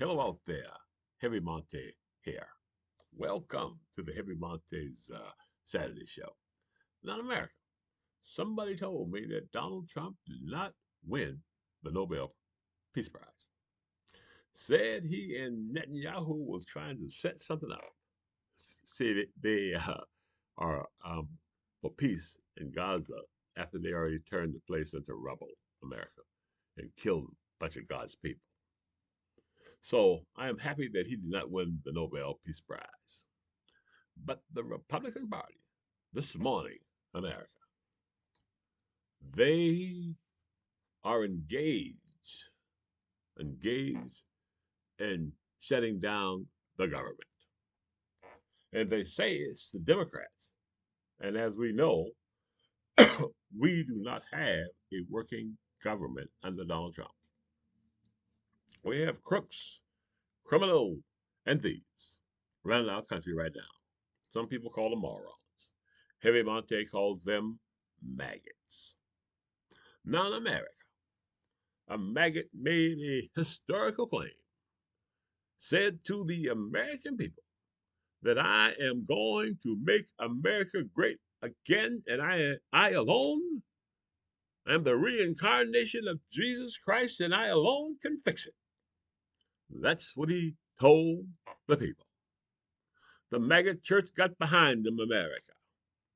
Hello out there, Heavy Montae here. Welcome to the Heavy Montae's Saturday show. Now, in America, somebody told me that Donald Trump did not win the Nobel Peace Prize. Said he and Netanyahu was trying to set something up. Said they are for peace in Gaza after they already turned the place into rubble, America, and killed a bunch of God's people. So I am happy that he did not win the Nobel Peace Prize. But the Republican Party, this morning, America, they are engaged in shutting down the government. And they say it's the Democrats. And as we know, we do not have a working government under Donald Trump. We have crooks, criminals, and thieves running our country right now. Some people call them morons. Heavy Monte calls them maggots. Now in America, a maggot made a historical claim, said to the American people that I am going to make America great again, and I alone am the reincarnation of Jesus Christ, and I alone can fix it. That's what he told the people. The maggot church got behind them, America,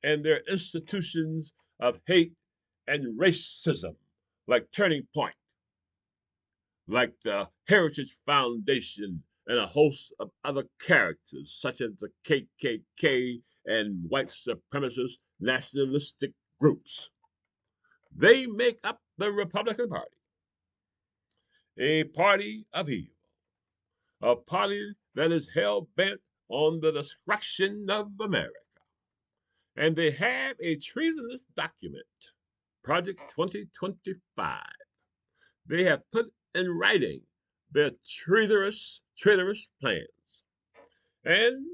and their institutions of hate and racism, like Turning Point, like the Heritage Foundation, and a host of other characters, such as the KKK and white supremacist nationalistic groups. They make up the Republican Party, a party of evil, a party that is hell bent on the destruction of America. And they have a treasonous document, Project 2025. They have put in writing their traitorous plans. And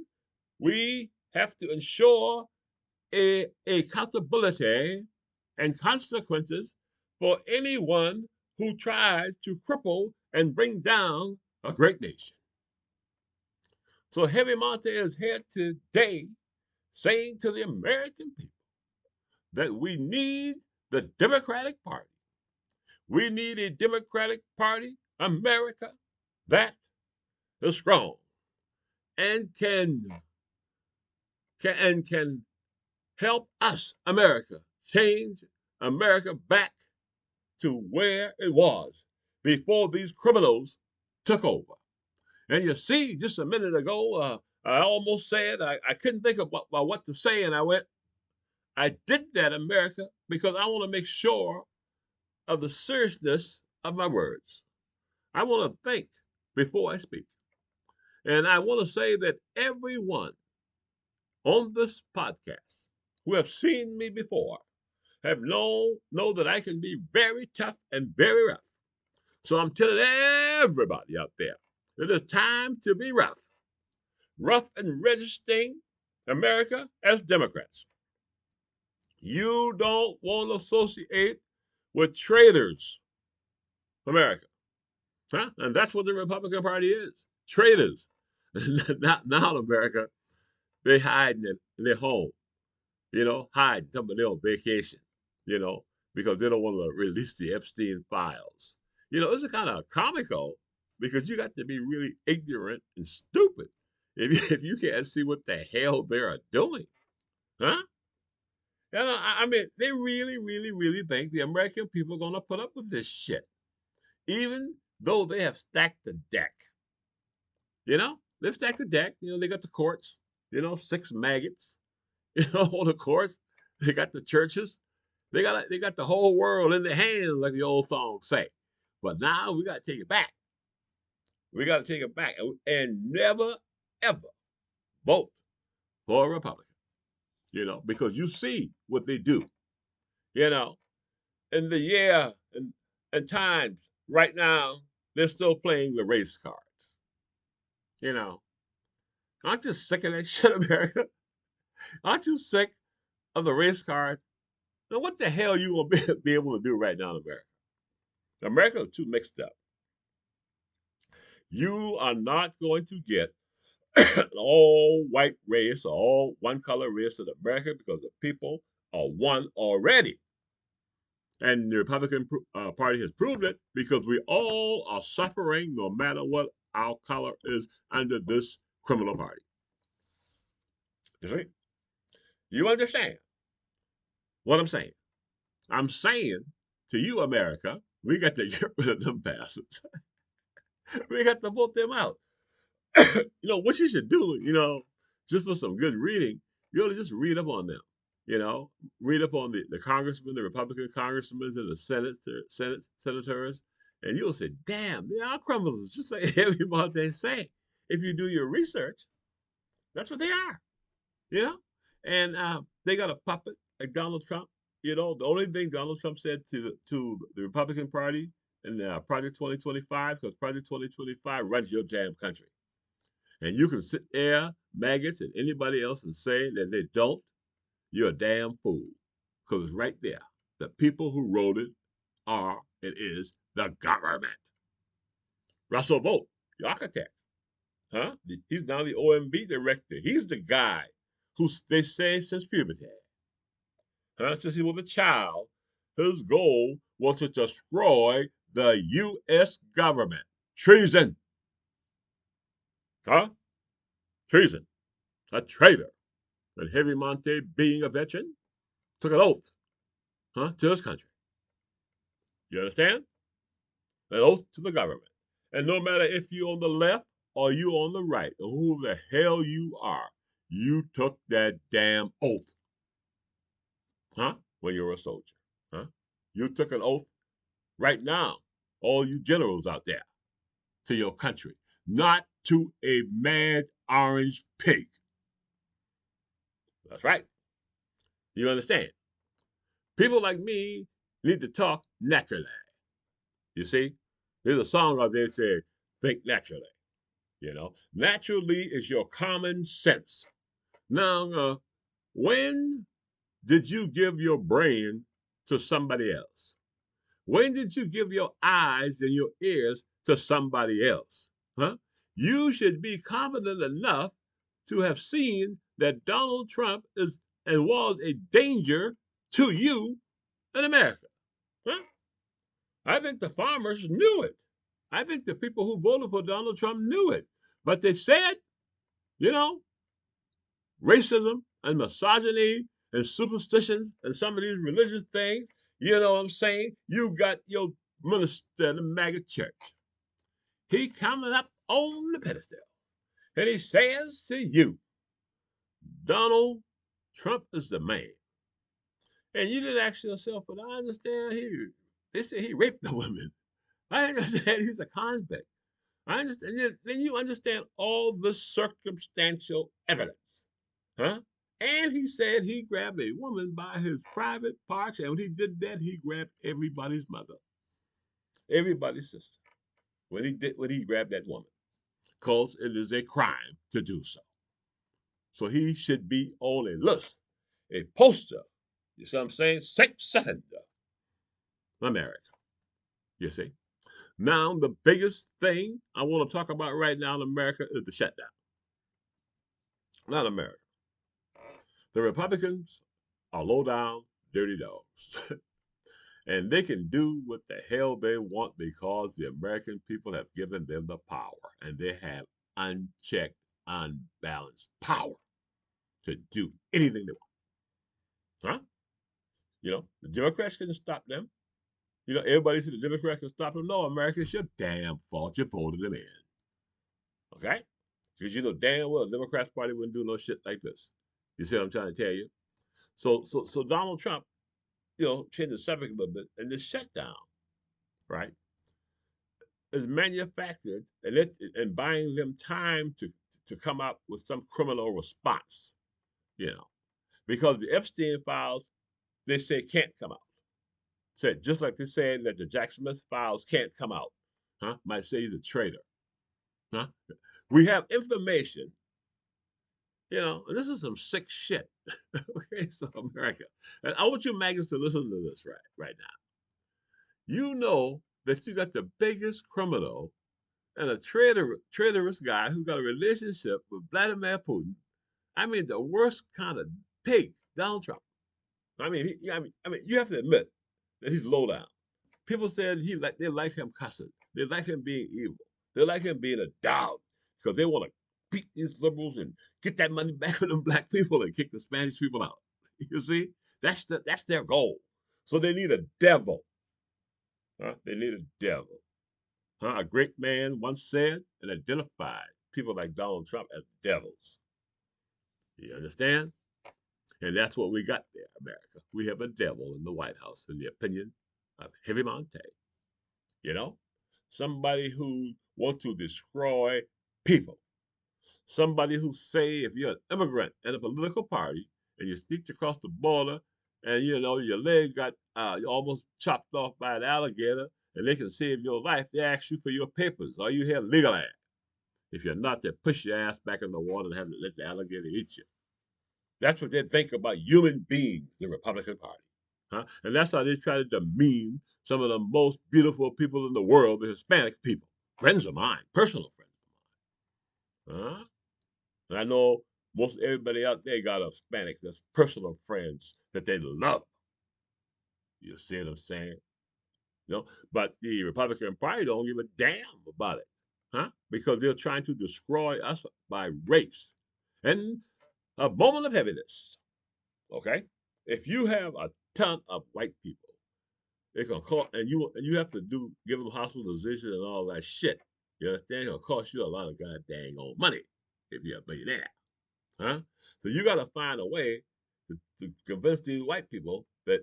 we have to ensure accountability and consequences for anyone who tries to cripple and bring down a great nation. So Heavy Monte is here today saying to the American people that we need the Democratic Party. We need a Democratic Party, America, that is strong and can help us, America, change America back to where it was before these criminals took over. And you see, just a minute ago, I almost said I couldn't think about what to say, and I did that, America, because I want to make sure of the seriousness of my words. I want to think before I speak. And I want to say that everyone on this podcast who have seen me before have know that I can be very tough and very rough. So I'm telling everybody out there that it's time to be rough and registering America as Democrats. You don't want to associate with traitors, America. Huh? And that's what the Republican Party is. Traitors. Not now, America. They hide in their home, hide somebody on vacation, you know, because they don't want to release the Epstein files. It's kind of comical because you got to be really ignorant and stupid if you can't see what the hell they're doing. Huh? I mean, they really, really, really think the American people are going to put up with this shit, even though they have stacked the deck. They've stacked the deck. They got the courts, six maggots, on the courts. They got the churches. They got the whole world in their hands, like the old songs say. But now we got to take it back. We got to take it back and never, ever vote for a Republican, because you see what they do, you know, in the year and times right now, they're still playing the race cards, you know. Aren't you sick of that shit, America? Aren't you sick of the race cards? Now, what the hell you gonna be able to do right now in America? America is too mixed up. You are not going to get an all white race or all one color race in America because the people are one already. And the Republican Party has proved it because we all are suffering no matter what our color is under this criminal party. You see? You understand what I'm saying? I'm saying to you, America, we got to get rid of them bastards. We got to vote them out. What you should do, just for some good reading, you ought to just read up on them. You know, read up on the congressmen, the Republican congressmen, and the senators, and you'll say, "Damn, they are criminals," just like everybody they say. If you do your research, that's what they are. You know, and they got a puppet like Donald Trump. The only thing Donald Trump said to the Republican Party in Project 2025, because Project 2025 runs your damn country. And you can sit there, maggots, and anybody else, and say that they don't, you're a damn fool. Because it's right there. The people who wrote it are, it is, the government. Russell Vogt, the architect. Huh? He's now the OMB director. He's the guy who they say since puberty, since he was a child, his goal was to destroy the U.S. government. Treason. Huh? Treason. A traitor. And Harry Montae, being a veteran, took an oath, to his country. You understand? An oath to the government. And no matter if you're on the left or you on the right, or who the hell you are, you took that damn oath, when you were a soldier, huh? You took an oath right now, all you generals out there, to your country, not to a mad orange pig. That's right. You understand? People like me need to talk naturally. You see, there's a song out there that says, think naturally. Naturally is your common sense. Now, when did you give your brain to somebody else? When did you give your eyes and your ears to somebody else? Huh? You should be confident enough to have seen that Donald Trump is and was a danger to you in America. Huh? I think the farmers knew it. I think the people who voted for Donald Trump knew it. But they said, you know, racism and misogyny and superstitions and some of these religious things, you know what I'm saying? You got your minister in the MAGA church. He coming up on the pedestal. And he says to you, Donald Trump is the man. And you didn't ask yourself, but I understand they say he raped the women. I understand he's a convict. I understand. Then you understand all the circumstantial evidence, huh? And he said he grabbed a woman by his private parts, and when he did that, he grabbed everybody's mother, everybody's sister. When he grabbed that woman, because it is a crime to do so. So he should be on a list, a poster. You see what I'm saying? Sex offender, America. You see. Now the biggest thing I want to talk about right now in America is the shutdown. Not America. The Republicans are low down, dirty dogs. And they can do what the hell they want because the American people have given them the power. And they have unchecked, unbalanced power to do anything they want. Huh? The Democrats can stop them. Everybody said the Democrats can stop them. No, America, it's your damn fault. You voted them in. Okay? Because you know damn well the Democrats Party wouldn't do no shit like this. You see what I'm trying to tell you? So Donald Trump, changed the subject a little bit, and this shutdown, right, is manufactured and buying them time to come up with some criminal response, because the Epstein files they say can't come out. Said just like they said that the Jack Smith files can't come out. Might say he's a traitor. Huh? We have information, and this is some sick shit. Okay, so America. And I want you maggots to listen to this right now. You know that you got the biggest criminal and a traitorous guy who got a relationship with Vladimir Putin. I mean, the worst kind of pig, Donald Trump. I mean, you have to admit that he's low down. People said they like him cussing. They like him being evil. They like him being a dog because they want to beat these liberals and get that money back on them black people and kick the Spanish people out. You see, that's their goal. So they need a devil. Huh? They need a devil. Huh? A great man once said and identified people like Donald Trump as devils. You understand? And that's what we got there, America. We have a devil in the White House, in the opinion of Heavy Montae. You know, somebody who wants to destroy people. Somebody who say if you're an immigrant in a political party and you sneaked across the border and your leg got almost chopped off by an alligator and they can save your life, they ask you for your papers. Are you here legally? If you're not, they push your ass back in the water and have to let the alligator eat you. That's what they think about human beings, the Republican Party. Huh? And that's how they try to demean some of the most beautiful people in the world, the Hispanic people. Friends of mine, personal friends of mine. Huh? And I know most everybody out there got a Hispanic that's personal friends that they love. You see what I'm saying? But the Republican Party don't give a damn about it. Huh? Because they're trying to destroy us by race. And a moment of heaviness. Okay? If you have a ton of white people, they can call and you have to give them hospitalization and all that shit. You understand? It'll cost you a lot of goddamn old money if you're a billionaire. Huh? So you gotta find a way to convince these white people that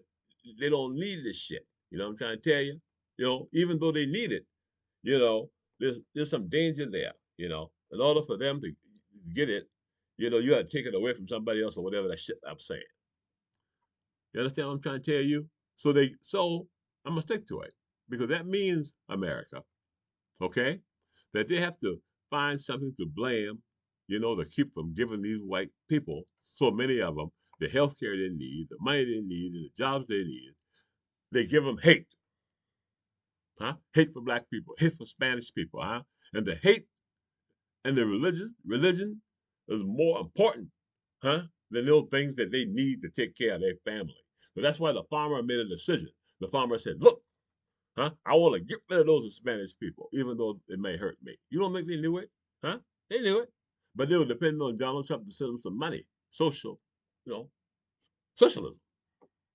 they don't need this shit. You know what I'm trying to tell you? Even though they need it, you know, there's some danger there. In order for them to get it, you gotta take it away from somebody else or whatever that shit I'm saying. You understand what I'm trying to tell you? So I'm gonna stick to it because that means America, okay? That they have to find something to blame, to keep from giving these white people, so many of them, the health care they need, the money they need, and the jobs they need. They give them hate, huh? Hate for black people, hate for Spanish people, huh? And the hate and the religion is more important, huh? Than those things that they need to take care of their family. So that's why the farmer made a decision. The farmer said, look, huh? I want to get rid of those Spanish people, even though it may hurt me. You don't think they knew it? Huh? They knew it. But they were depending on Donald Trump to send them some money. You know, socialism.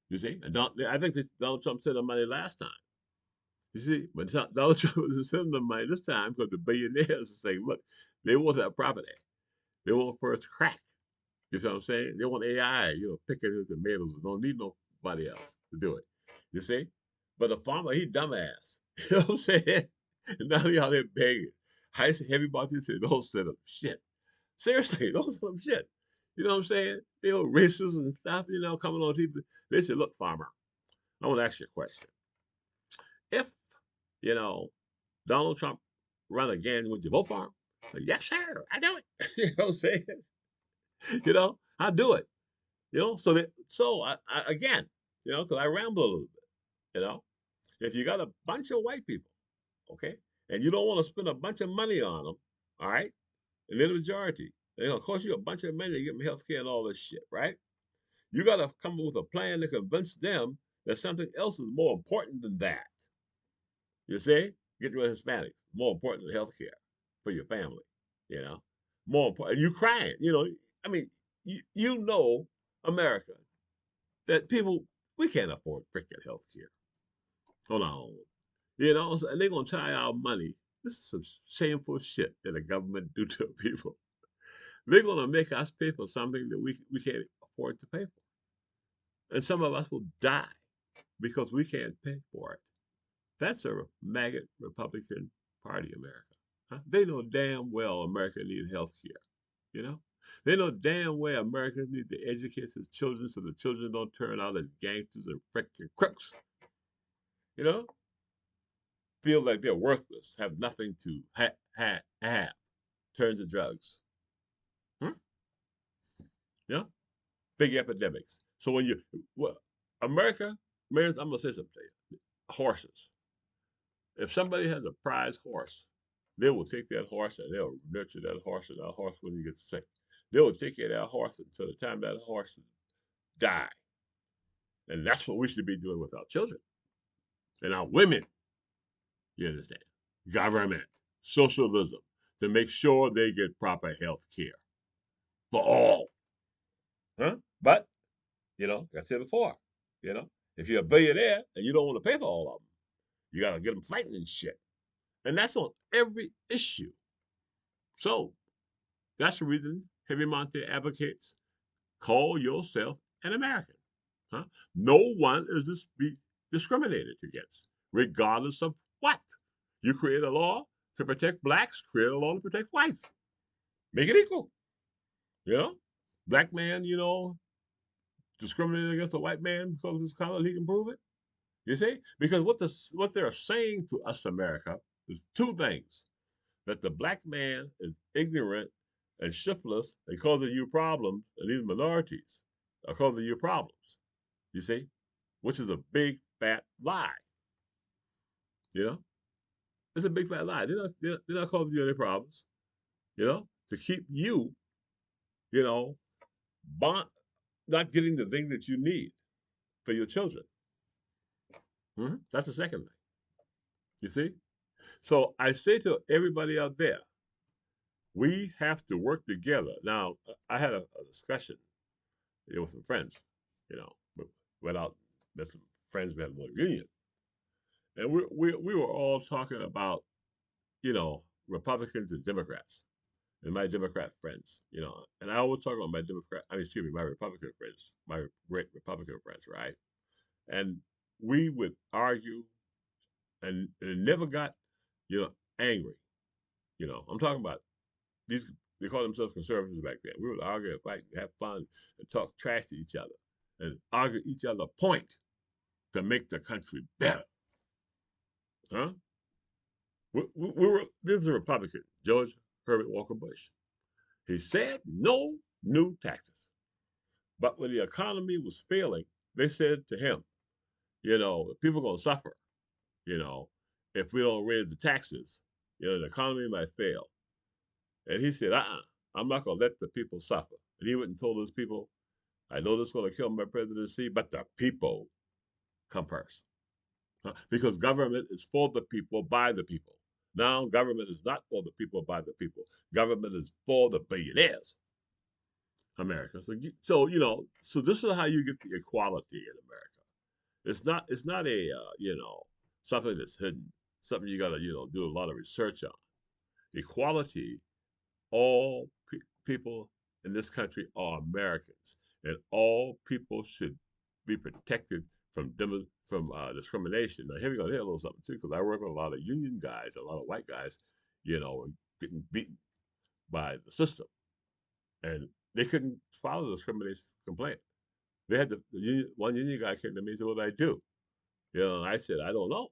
You see? And I think Donald Trump sent them money last time. You see? But Donald Trump was sending them money this time because the billionaires are saying, look, they want that property. They want first crack. You see what I'm saying? They want AI, picking the tomatoes. Don't need nobody else to do it. You see? But the farmer, he dumbass. You know what I'm saying? And now he out there begging. High heavy about this, don't send them shit. Seriously, don't send them shit. You know what I'm saying? They were racist and stuff, coming on TV. They said, look, farmer, I want to ask you a question. If, you know, Donald Trump run again, would you vote for him? Yes, sir. I do it. You know what I'm saying? I do it. Again, because I ramble a little bit, if you got a bunch of white people, okay, and you don't want to spend a bunch of money on them, all right, and they're the majority, they're gonna cost you a bunch of money to get them health care and all this shit, right? You got to come up with a plan to convince them that something else is more important than that. You see, get rid of Hispanics, more important than health care for your family, you know, more important. You crying, I mean, America, that people, we can't afford freaking health care on our own. And they're gonna try our money. This is some shameful shit that the government do to people. They're gonna make us pay for something that we can't afford to pay for. And some of us will die because we can't pay for it. That's a maggot Republican Party, America. Huh? They know damn well America needs health care. You know? They know damn well Americans need to educate their children so the children don't turn out as gangsters and freaking crooks. You know? Feel like they're worthless, have nothing to have, turn to drugs. Hmm? Yeah, big epidemics. So well, America, man, I'm gonna say something to you. Horses. If somebody has a prize horse, They will take that horse and they'll nurture that horse, and that horse when you get sick. They will take care of that horse until the time that horse die. And that's what we should be doing with our children and our women. You understand? Government, socialism, to make sure they get proper health care for all. Huh? But, like I said before, you know, if you're a billionaire and you don't want to pay for all of them, you got to get them fighting and shit. And that's on every issue. So that's the reason Heavy Monte advocates call yourself an American. Huh? No one is to be discriminated against, regardless of what. You create a law to protect blacks, create a law to protect whites. Make it equal. You know? Black man, discriminating against a white man because of his color, he can prove it. You see? Because what they're saying to us, America, is two things. That the black man is ignorant and shiftless and causing you problems, and these minorities are causing you problems. You see? Which is a big fat lie. You know? It's a big fat lie. They're not causing you any problems, to keep you, you know, bond, not getting the things that you need for your children. That's the second thing. You see? So I say to everybody out there, we have to work together. Now, I had a discussion with some friends, you know, went out, met some friends, we had a little reunion. And we were all talking about, Republicans and Democrats and my Democrat friends, and I always talk about my my Republican friends, my great Republican friends, right? And we would argue and it never got, angry. I'm talking about these, they call themselves conservatives back then. We would argue and fight and have fun and talk trash to each other and argue each other point to make the country better. Huh? This is a Republican, George Herbert Walker Bush. He said no new taxes. But when the economy was failing, they said to him, people are going to suffer, you know, if we don't raise the taxes, the economy might fail. And he said, I'm not going to let the people suffer. And he went and told those people, I know this is going to kill my presidency, but the people come first. Because government is for the people, by the people. Now, government is not for the people, by the people. Government is for the billionaires, America. So this is how you get the equality in America. It's not a something that's hidden, something you got to do a lot of research on. Equality, all people in this country are Americans, and all people should be protected from discrimination. Now, here we go. Here's a little something too, because I work with a lot of union guys, a lot of white guys, getting beaten by the system, and they couldn't file a discrimination complaint. They had one union guy came to me and said, "What did I do?" And I said, "I don't know."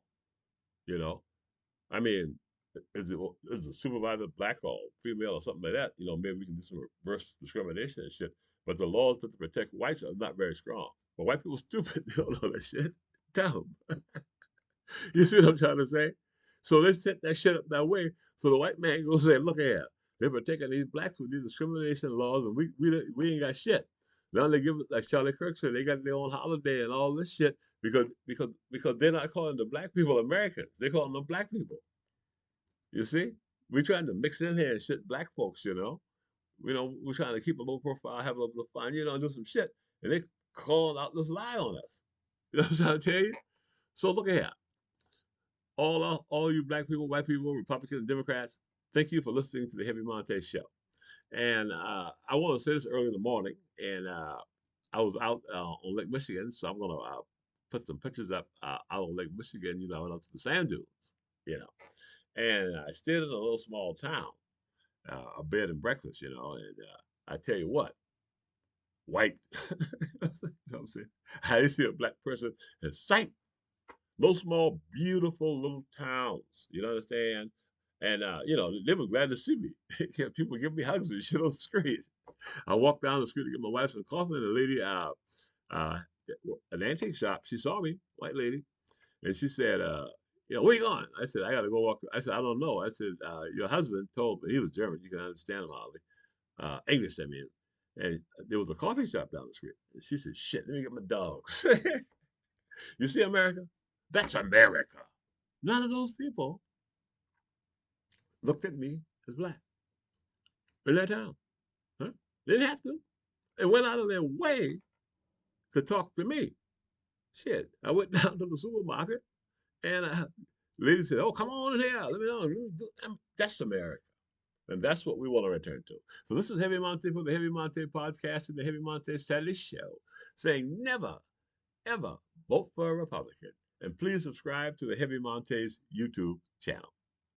You know, I mean, is the supervisor black or female or something like that? Maybe we can do some reverse discrimination and shit. But the laws to protect whites are not very strong. But white people stupid. They don't know that shit. Dumb. You see what I'm trying to say? So they set that shit up that way. So the white man goes say, look here, they're protecting these blacks with these discrimination laws, and we ain't got shit. Now they give it, like Charlie Kirk said, they got their own holiday and all this shit because they're not calling the black people Americans. They're calling them black people. You see? We're trying to mix in here and shit black folks, we're trying to keep a low profile, have a little fun, and do some shit. And they calling out this lie on us. You know what I'm trying to tell you? So look at here. All you black people, white people, Republicans, Democrats, thank you for listening to the Heavy Monte Show. And I want to say this early in the morning, and I was out on Lake Michigan, so I'm going to put some pictures up out on Lake Michigan. I went out to the sand dunes, and I stayed in a little small town, a bed and breakfast, and I tell you what, white. You know what I'm saying? I didn't see a black person in sight. Those small, beautiful little towns. You know what I'm saying? And they were glad to see me. People give me hugs and shit on the street. I walked down the street to get my wife some coffee, and a lady, uh, an antique shop, she saw me, white lady, and she said, where you going? I said, I got to go walk. I said, I don't know. I said, your husband told me, he was German. You can understand him hardly. English, I mean. And there was a coffee shop down the street. And she said, shit, let me get my dogs. You see America? That's America. None of those people looked at me as black in that town. Huh? They didn't have to. They went out of their way to talk to me. Shit. I went down to the supermarket and the lady said, oh, come on in here. Let me know. That's America. And that's what we want to return to. So this is Heavy Montae for the Heavy Montae podcast and the Heavy Montae Saturday show, saying never, ever vote for a Republican. And please subscribe to the Heavy Montae's YouTube channel.